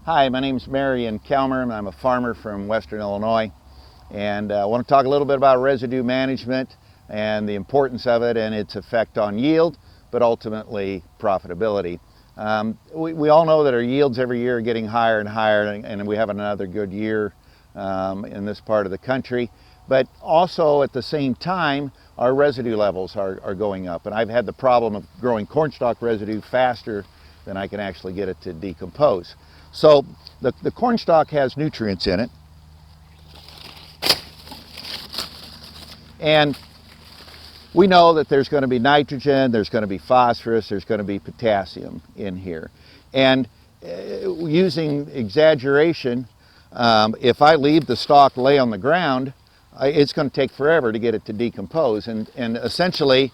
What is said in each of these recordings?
Hi, my name is Marion Calmer, and I'm a farmer from Western Illinois. And I want to talk a little bit about residue management and the importance of it and its effect on yield, but ultimately profitability. We all know that our yields every year are getting higher and higher, and we have another good year in this part of the country. But also at the same time, our residue levels are going up. And I've had the problem of growing cornstalk residue faster than I can actually get it to decompose. So the cornstalk has nutrients in it, and we know that there's going to be nitrogen, there's going to be phosphorus, there's going to be potassium in here. And using exaggeration, if I leave the stalk lay on the ground, it's going to take forever to get it to decompose. And essentially,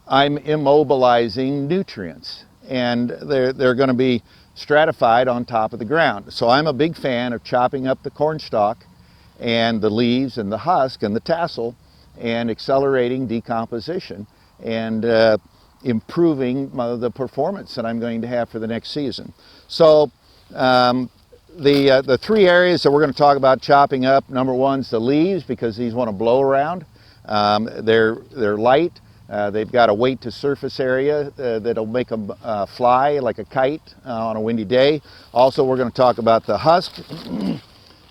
I'm immobilizing nutrients, and they're going to be stratified on top of the ground. So I'm a big fan of chopping up the cornstalk and the leaves and the husk and the tassel and accelerating decomposition and improving the performance that I'm going to have for the next season. So the three areas that we're going to talk about chopping up: number one is the leaves, because these want to blow around. They're light. They've got a weight to surface area that'll make them fly like a kite on a windy day. Also, we're going to talk about the husk,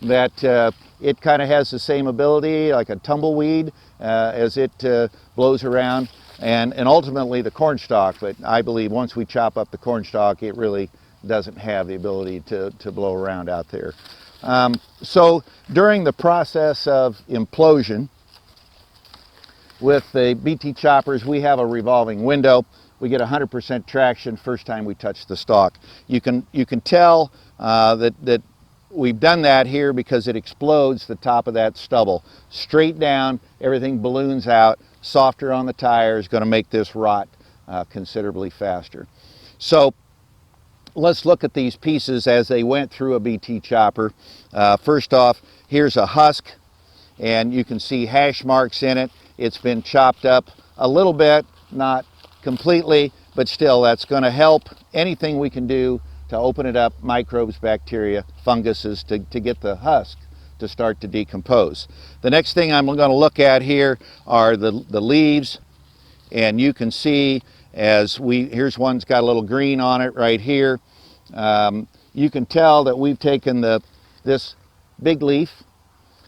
that it kind of has the same ability like a tumbleweed as it blows around, and ultimately the cornstalk. But I believe once we chop up the cornstalk, it really doesn't have the ability to blow around out there. So during the process of implosion, with the BT choppers, we have a revolving window. We get 100% traction first time we touch the stalk. You can tell that we've done that here because it explodes the top of that stubble. Straight down, everything balloons out. Softer on the tire is going to make this rot considerably faster. So let's look at these pieces as they went through a BT chopper. First off, here's a husk, and you can see hash marks in it. It's been chopped up a little bit, not completely, but still that's going to help anything we can do to open it up, microbes, bacteria, funguses, to get the husk to start to decompose. The next thing I'm going to look at here are the leaves, and you can see here's one's got a little green on it right here. You can tell that we've taken this big leaf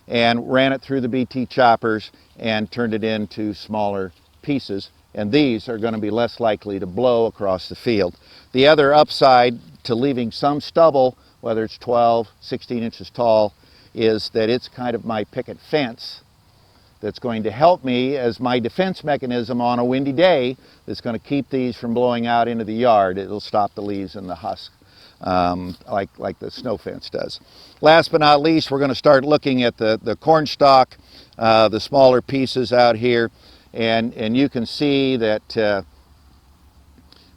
and ran it through the BT choppers and turned it into smaller pieces, and these are going to be less likely to blow across the field. The other upside to leaving some stubble, whether it's 12, 16 inches tall, is that it's kind of my picket fence that's going to help me as my defense mechanism on a windy day that's going to keep these from blowing out into the yard. It'll stop the leaves and the husk, like the snow fence does. Last but not least, we're going to start looking at the cornstalk, the smaller pieces out here, and you can see that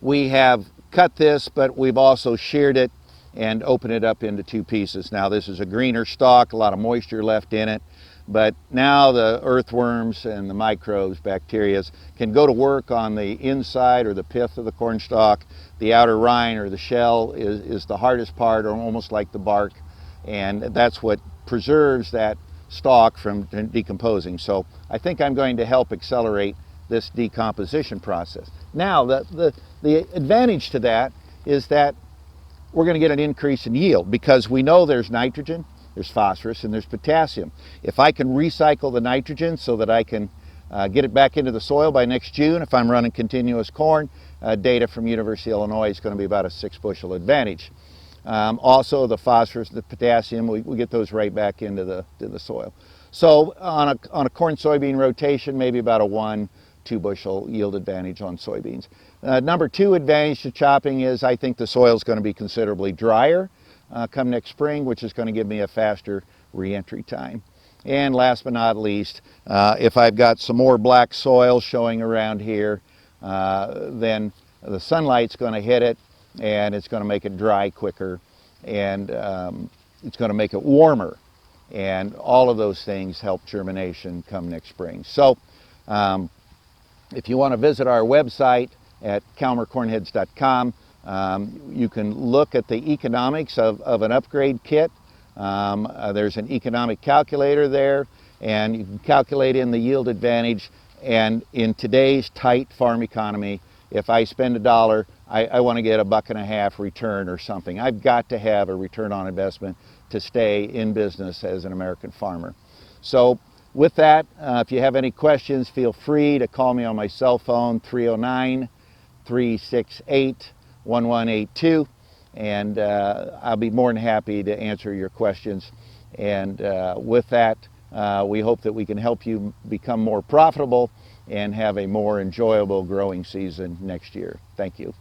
we have cut this, but we've also sheared it and opened it up into two pieces. Now this is a greener stalk, a lot of moisture left in it, but now the earthworms and the microbes, bacteria, can go to work on the inside or the pith of the cornstalk. The outer rind or the shell is the hardest part, or almost like the bark, and that's what preserves that stalk from decomposing. So I think I'm going to help accelerate this decomposition process. Now the advantage to that is that we're going to get an increase in yield, because we know there's nitrogen, there's phosphorus, and there's potassium. If I can recycle the nitrogen so that I can get it back into the soil by next June, if I'm running continuous corn, data from University of Illinois is going to be about a 6-bushel advantage. Also the phosphorus, the potassium, we get those right back into the soil. So on a corn soybean rotation, maybe about a 1-2 bushel yield advantage on soybeans. Number two advantage to chopping is I think the soil is going to be considerably drier come next spring, which is going to give me a faster re-entry time. And last but not least, if I've got some more black soil showing around here, then the sunlight's going to hit it, and it's going to make it dry quicker, and it's going to make it warmer, and all of those things help germination come next spring. So if you want to visit our website at calmercornheads.com, You can look at the economics of an upgrade kit. There's an economic calculator there, and you can calculate in the yield advantage. And in today's tight farm economy, if I spend $1, I want to get $1.50 return or something. I've got to have a return on investment to stay in business as an American farmer. So with that, if you have any questions, feel free to call me on my cell phone, 309-368-1182, and I'll be more than happy to answer your questions. And with that, we hope that we can help you become more profitable and have a more enjoyable growing season next year. Thank you.